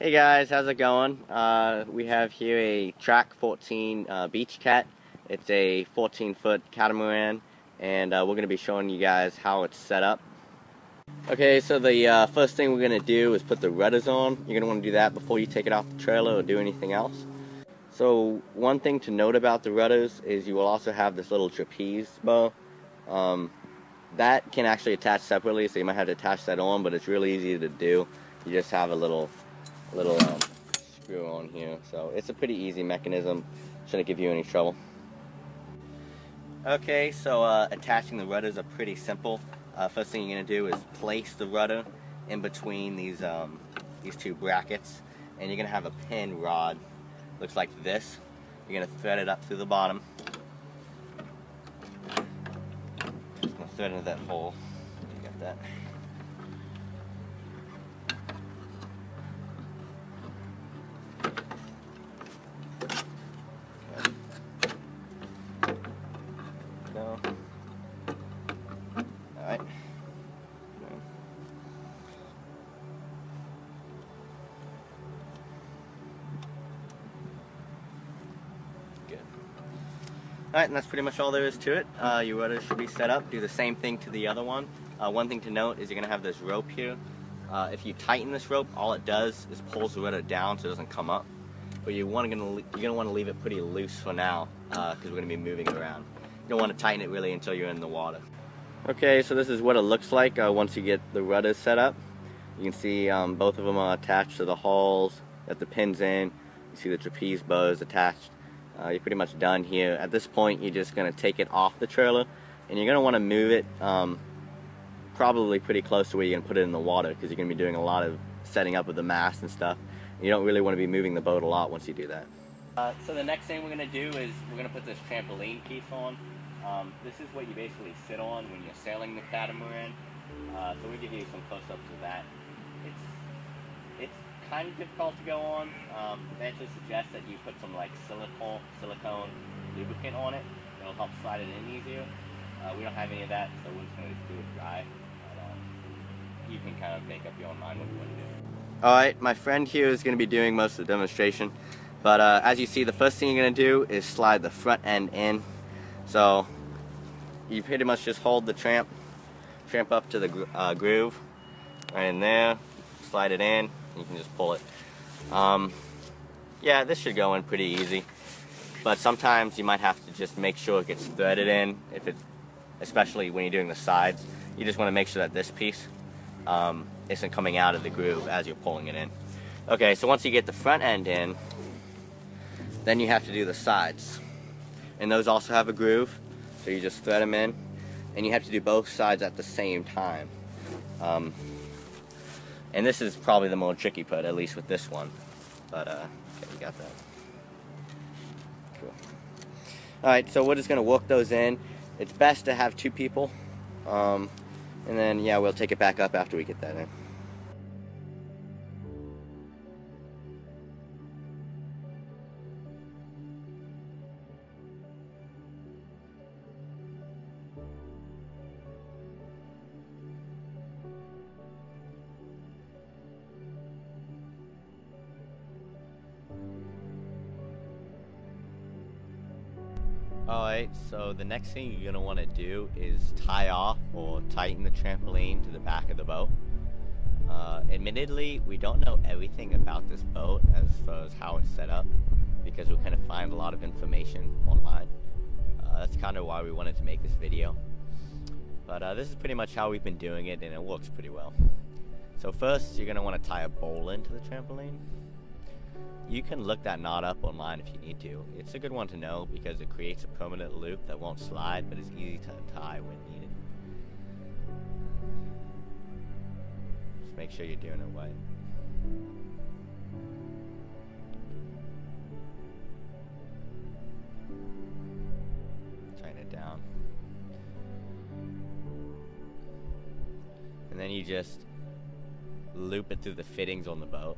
Hey guys, how's it going? We have here a Trac 14 beach cat. It's a 14-foot catamaran, and we're going to be showing you guys how it's set up. Okay, so the first thing we're going to do is put the rudders on. You're going to want to do that before you take it off the trailer or do anything else. So one thing to note about the rudders is you will also have this little trapeze bow. That can actually attach separately, so you might have to attach that on, but it's really easy to do. You just have a little screw on here, so it's a pretty easy mechanism. Shouldn't give you any trouble. Okay, so attaching the rudders are pretty simple. First thing you're gonna do is place the rudder in between these two brackets, and you're gonna have a pin rod. Looks like this. You're gonna thread it up through the bottom. Just gonna thread into that hole. You got that. Alright. Good. Alright, and that's pretty much all there is to it. Your rudder should be set up. Do the same thing to the other one. One thing to note is you're going to have this rope here. If you tighten this rope, all it does is pulls the rudder down so it doesn't come up. But you're going to want to leave it pretty loose for now because we're going to be moving around. You don't want to tighten it really until you're in the water. Okay, so this is what it looks like once you get the rudders set up. You can see both of them are attached to the hulls, got the pins in. You see the trapeze bows attached. You're pretty much done here. At this point, you're just going to take it off the trailer, and you're going to want to move it probably pretty close to where you're going to put it in the water, because you're going to be doing a lot of setting up of the mast and stuff. You don't really want to be moving the boat a lot once you do that. So the next thing we're going to do is we're going to put this trampoline piece on. This is what you basically sit on when you're sailing the catamaran. So we'll give you some close-ups of that. It's kind of difficult to go on. They actually suggest that you put some like silicone lubricant on it. It'll help slide it in easier. We don't have any of that, so we're just going to do it dry. But, you can kind of make up your own mind what you want to do. Alright, my friend here is going to be doing most of the demonstration. But as you see, the first thing you're going to do is slide the front end in. So you pretty much just hold the tramp up to the groove right in there, slide it in, you can just pull it. Yeah, this should go in pretty easy, but sometimes you might have to just make sure it gets threaded in, especially when you're doing the sides. You just want to make sure that this piece isn't coming out of the groove as you're pulling it in. Okay, so once you get the front end in, then you have to do the sides. And those also have a groove, so you just thread them in, and you have to do both sides at the same time. And this is probably the more tricky part, at least with this one. But okay, you got that. Cool. Alright, so we're just going to work those in. It's best to have two people, and then yeah, we'll take it back up after we get that in. Alright, so the next thing you're going to want to do is tie off or tighten the trampoline to the back of the boat. Admittedly, we don't know everything about this boat as far as how it's set up, because we kind of find a lot of information online. That's kind of why we wanted to make this video. But this is pretty much how we've been doing it, and it works pretty well. So first, you're going to want to tie a bowline to the trampoline. You can look that knot up online if you need to. It's a good one to know because it creates a permanent loop that won't slide, but is easy to tie when needed. Just make sure you're doing it right. Tighten it down. And then you just loop it through the fittings on the boat.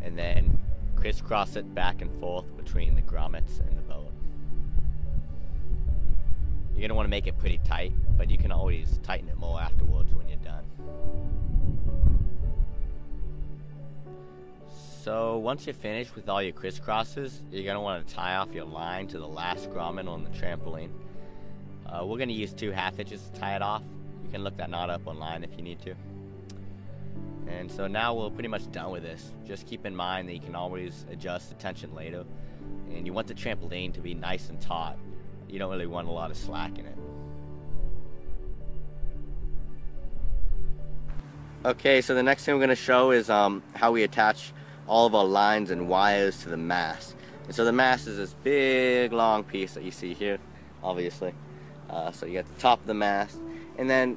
And then crisscross it back and forth between the grommets and the boat. You're going to want to make it pretty tight, but you can always tighten it more afterwards when you're done. So once you're finished with all your crisscrosses, you're going to want to tie off your line to the last grommet on the trampoline. We're going to use 2 1/2 inches to tie it off. You can look that knot up online if you need to. And so now we're pretty much done with this. Just keep in mind that you can always adjust the tension later. And you want the trampoline to be nice and taut. You don't really want a lot of slack in it. Okay, so the next thing we're going to show is how we attach all of our lines and wires to the mast. And so the mast is this big long piece that you see here, obviously. So you got the top of the mast, and then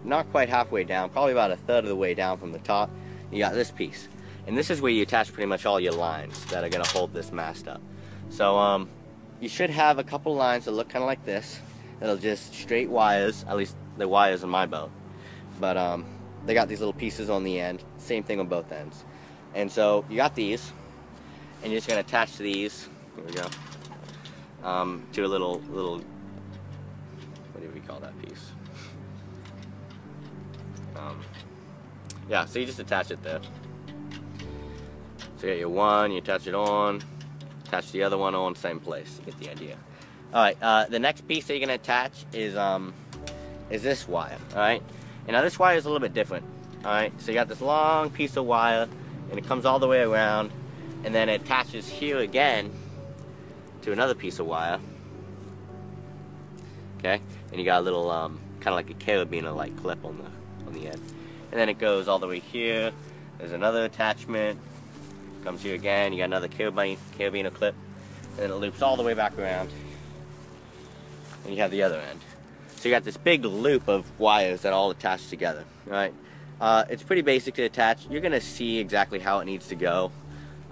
not quite halfway down, probably about 1/3 of the way down from the top, you got this piece. And this is where you attach pretty much all your lines that are going to hold this mast up. So you should have a couple lines that look kind of like this. That'll just straight wires, at least the wires in my boat. But they got these little pieces on the end, same thing on both ends. And so you got these, and you're just going to attach these, here we go, to a little, what do we call that piece? Yeah, so you just attach it there. So you got your one, you attach it on, attach the other one on, same place. You get the idea. Alright, the next piece that you're going to attach is this wire, alright? And now this wire is a little bit different, alright? So you got this long piece of wire, and it comes all the way around, and then it attaches here again to another piece of wire. Okay, and you got a little kind of like a carabiner-like clip on the end, and then it goes all the way here. There's another attachment. Comes here again. You got another carabiner clip, and then it loops all the way back around, and you have the other end. So you got this big loop of wires that all attach together. Right? It's pretty basic to attach. You're gonna see exactly how it needs to go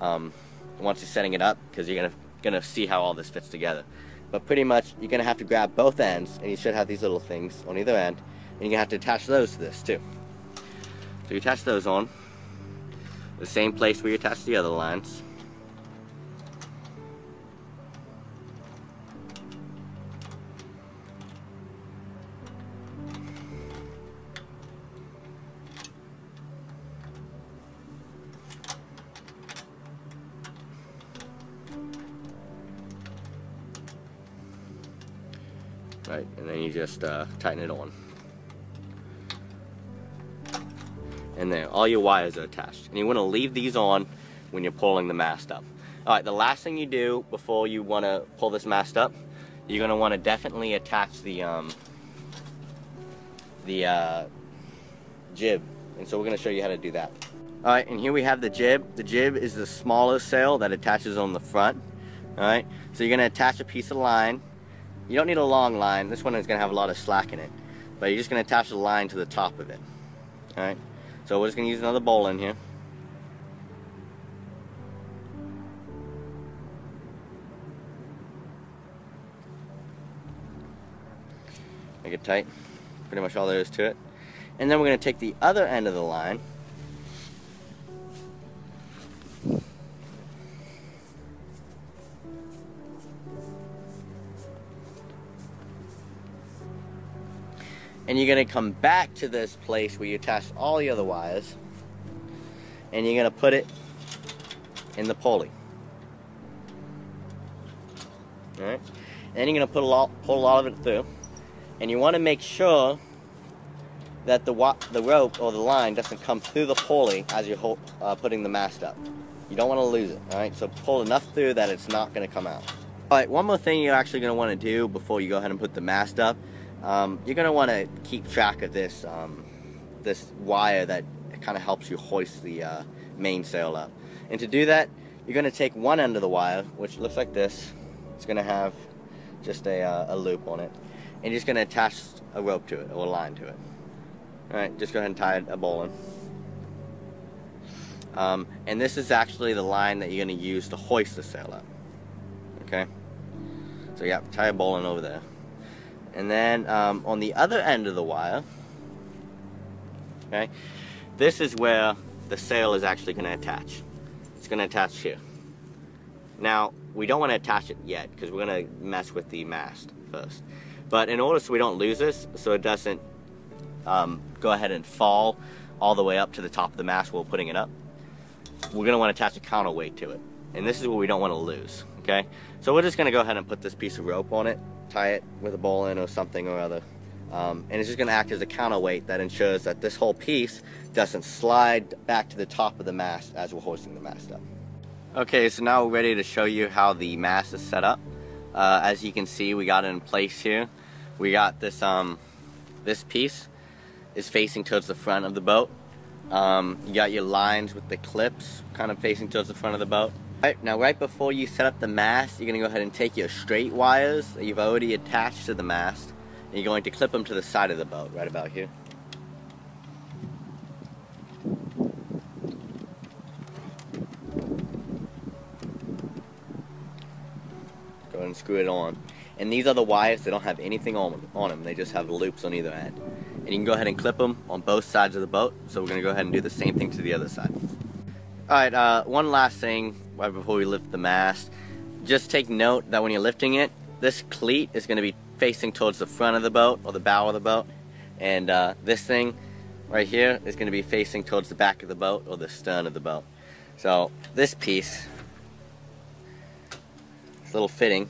once you're setting it up, because you're gonna see how all this fits together. But pretty much, you're gonna have to grab both ends, and you should have these little things on either end, and you're gonna have to attach those to this too. So you attach those on the same place where you attach the other lines. Right, and then you just tighten it on. And there, all your wires are attached. And you want to leave these on when you're pulling the mast up. Alright, the last thing you do before you want to pull this mast up, you're going to want to definitely attach the jib. And so we're going to show you how to do that. Alright, and here we have the jib. The jib is the smaller sail that attaches on the front. Alright, so you're going to attach a piece of line. You don't need a long line. This one is going to have a lot of slack in it. But you're just going to attach the line to the top of it. Alright, so we're just going to use another bowline here. Make it tight. Pretty much all there is to it. And then we're going to take the other end of the line. And you're going to come back to this place where you attach all the other wires, and you're going to put it in the pulley. Alright? And then you're going to pull a lot of it through, and you want to make sure that the rope or the line doesn't come through the pulley as you're putting the mast up. You don't want to lose it. Alright? So pull enough through that it's not going to come out. Alright, one more thing you're actually going to want to do before you go ahead and put the mast up. You're going to want to keep track of this this wire that kind of helps you hoist the mainsail up. And to do that, you're going to take one end of the wire, which looks like this. It's going to have just a loop on it. And you're just going to attach a rope to it, or a line to it. Alright, just go ahead and tie a bowline. And this is actually the line that you're going to use to hoist the sail up. Okay? So yeah, tie a bowline over there. And then on the other end of the wire, okay, this is where the sail is actually going to attach. It's going to attach here. Now, we don't want to attach it yet because we're going to mess with the mast first. But in order so we don't lose this, so it doesn't go ahead and fall all the way up to the top of the mast while putting it up, we're going to want to attach a counterweight to it. And this is what we don't want to lose, okay? So we're just going to go ahead and put this piece of rope on it, tie it with a bowline or something or other. And it's just going to act as a counterweight that ensures that this whole piece doesn't slide back to the top of the mast as we're hoisting the mast up. Okay, so now we're ready to show you how the mast is set up. As you can see, we got it in place here. We got this, this piece is facing towards the front of the boat. You got your lines with the clips kind of facing towards the front of the boat. Right, now right before you set up the mast, you're going to go ahead and take your straight wires that you've already attached to the mast, and you're going to clip them to the side of the boat, right about here. Go ahead and screw it on. And these are the wires, they don't have anything on them, they just have loops on either end. And you can go ahead and clip them on both sides of the boat, so we're going to go ahead and do the same thing to the other side. Alright, one last thing right before we lift the mast. Just take note that when you're lifting it, this cleat is going to be facing towards the front of the boat, or the bow of the boat. And this thing right here is going to be facing towards the back of the boat, or the stern of the boat. So this piece, this little fitting,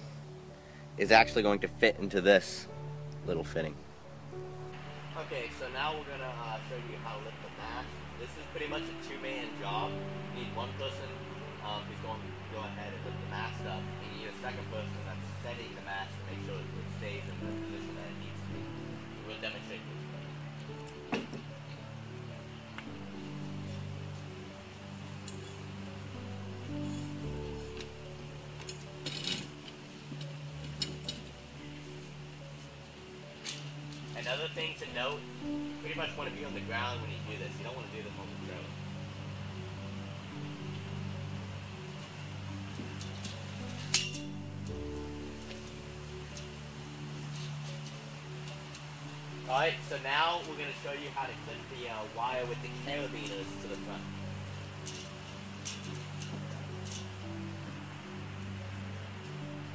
is actually going to fit into this little fitting. Okay, so now we're going to show you how to lift the mast. This is pretty much a two-man job. You need one person who's going to go ahead and lift the mast up, and you need a second person that's setting the mast to make sure it stays in the position that it needs to be. We'll demonstrate this. Another thing to note, you pretty much want to be on the ground when you do this. You don't want to do this on the trailer. Alright, so now we're going to show you how to clip the wire with the carabiners to the front.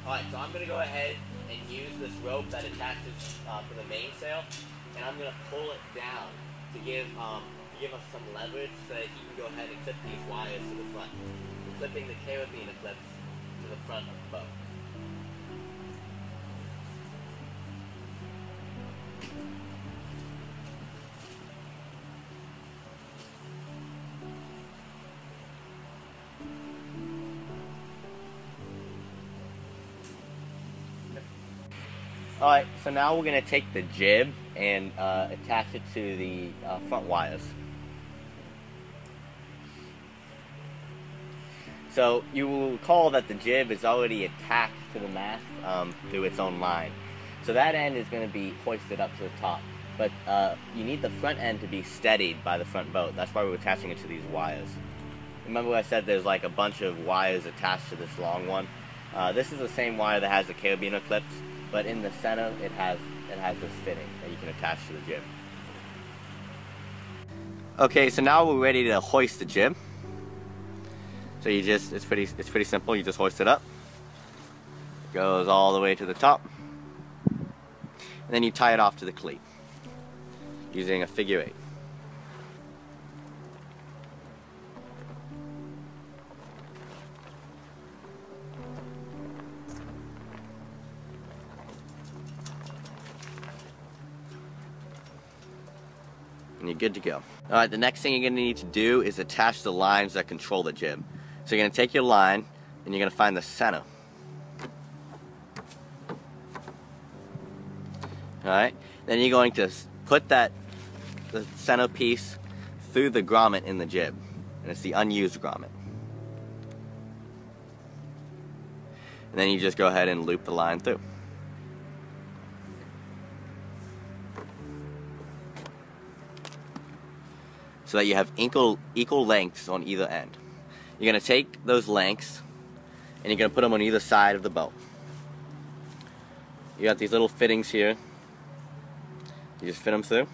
Alright, so I'm going to go ahead and use this rope that attaches to the mainsail, and I'm going to pull it down to give us some leverage so that he can go ahead and clip these wires to the front. We're clipping the carabiner clips to the front of the boat. Alright, so now we're going to take the jib and attach it to the front wires. So you will recall that the jib is already attached to the mast through its own line. So that end is going to be hoisted up to the top. But you need the front end to be steadied by the front boat. That's why we're attaching it to these wires. Remember I said there's like a bunch of wires attached to this long one? This is the same wire that has the carabiner clips, but in the center it has this fitting that you can attach to the jib. Okay, so now we're ready to hoist the jib. So you just, it's pretty simple, you just hoist it up. It goes all the way to the top. And then you tie it off to the cleat using a figure 8. And you're good to go. Alright, the next thing you're going to need to do is attach the lines that control the jib. So you're going to take your line and you're going to find the center. Alright, then you're going to put the center piece through the grommet in the jib. And it's the unused grommet. And then you just go ahead and loop the line through. So that you have equal lengths on either end. You're going to take those lengths and you're going to put them on either side of the boat. You got these little fittings here. You just fit them through.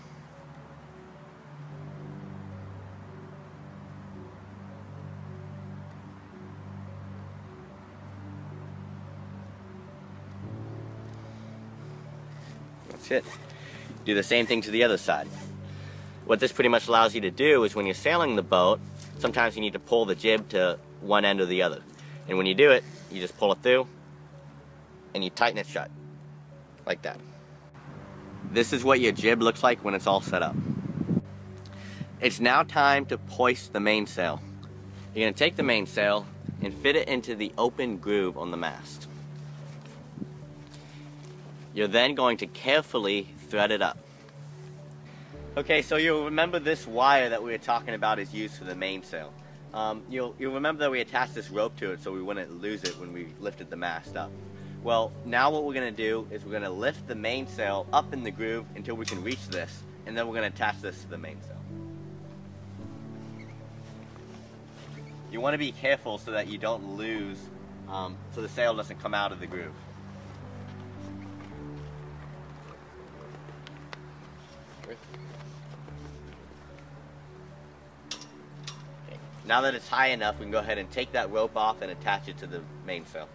That's it. Do the same thing to the other side. What this pretty much allows you to do is when you're sailing the boat, sometimes you need to pull the jib to one end or the other. And when you do it, you just pull it through and you tighten it shut. Like that. This is what your jib looks like when it's all set up. It's now time to hoist the mainsail. You're going to take the mainsail and fit it into the open groove on the mast. You're then going to carefully thread it up. Okay, so you'll remember this wire that we were talking about is used for the mainsail. You'll remember that we attached this rope to it so we wouldn't lose it when we lifted the mast up. Well, now what we're going to do is we're going to lift the mainsail up in the groove until we can reach this, and then we're going to attach this to the mainsail. You want to be careful so that you don't lose, so the sail doesn't come out of the groove. Okay. Now that it's high enough, we can go ahead and take that rope off and attach it to the mainsail.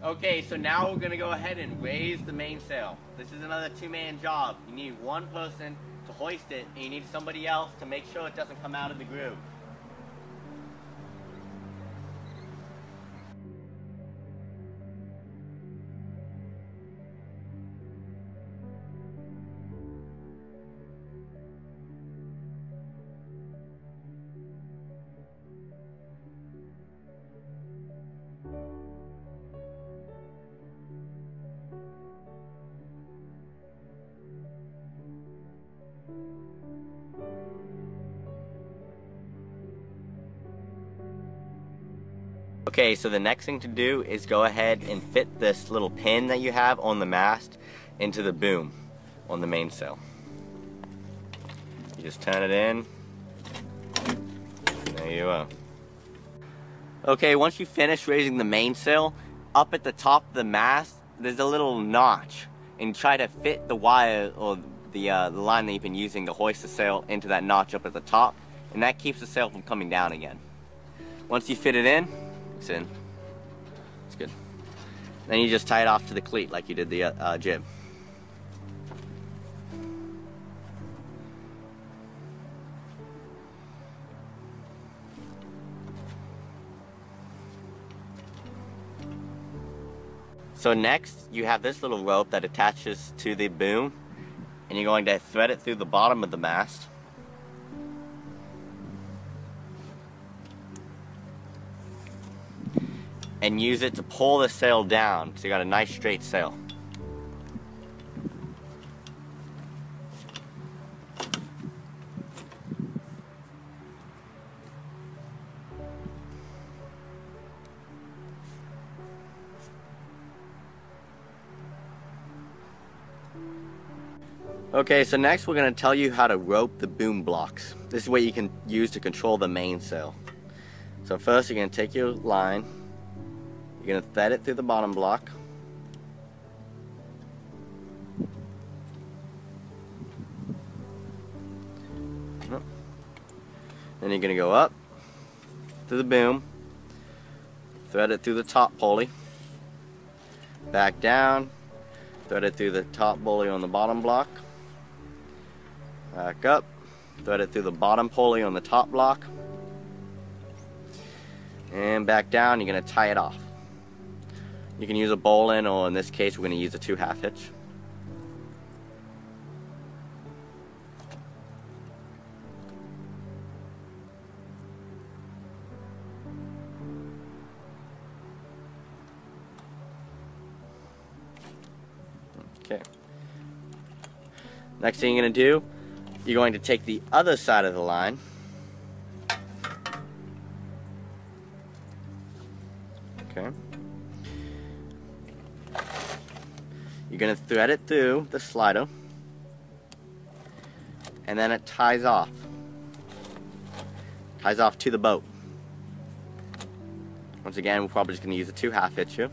Okay, so now we're going to go ahead and raise the mainsail. This is another two-man job. You need one person to hoist it, and you need somebody else to make sure it doesn't come out of the groove. Okay, so the next thing to do is go ahead and fit this little pin that you have on the mast into the boom on the mainsail. You just turn it in. There you are. Okay, once you finish raising the mainsail, up at the top of the mast, there's a little notch. And try to fit the wire or the line that you've been using to hoist the sail into that notch up at the top. And that keeps the sail from coming down again. Once you fit it in, it's in. It's good. Then you just tie it off to the cleat like you did the jib. So next, you have this little rope that attaches to the boom, and you're going to thread it through the bottom of the mast. And use it to pull the sail down so you got a nice straight sail. Okay, so next we're going to tell you how to rope the boom blocks. This is what you can use to control the mainsail. So first you're going to take your line. You're going to thread it through the bottom block. Then you're going to go up to the boom, thread it through the top pulley, back down, thread it through the top pulley on the bottom block, back up, thread it through the bottom pulley on the top block, and back down. You're going to tie it off. You can use a bowline, or in this case we're going to use a 2/2 hitch. Okay. Next thing you're going to do, you're going to take the other side of the line okay. You're going to thread it through the slider, and then it ties off to the boat. Once again, we're probably just going to use a 2 half hitch here.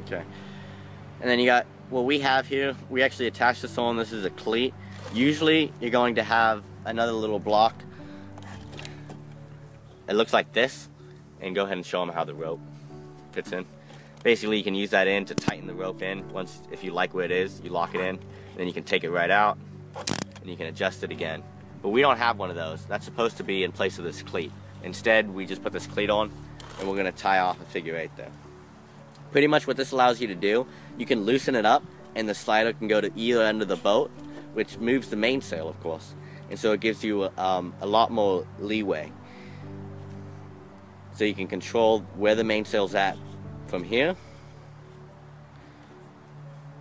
Okay. And then you got what we have here. We actually attach this on. This is a cleat. Usually you're going to have another little block. It looks like this. And go ahead and show them how the rope fits in. Basically, you can use that in to tighten the rope in. Once, if you like where it is, you lock it in. And then you can take it right out. And you can adjust it again. But we don't have one of those. That's supposed to be in place of this cleat. Instead, we just put this cleat on. And we're going to tie off a figure 8 there. Pretty much what this allows you to do, you can loosen it up and the slider can go to either end of the boat, which moves the mainsail, of course. And so it gives you a lot more leeway. So you can control where the mainsail's at from here,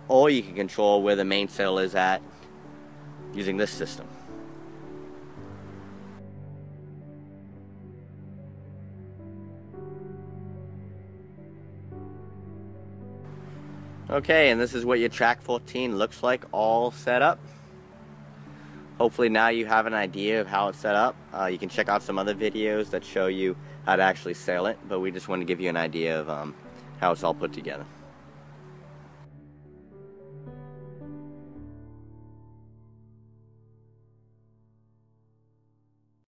or you can control where the mainsail is at using this system. Okay, and this is what your Trac 14 looks like all set up. Hopefully now you have an idea of how it's set up. You can check out some other videos that show you how to actually sail it, but we just want to give you an idea of how it's all put together.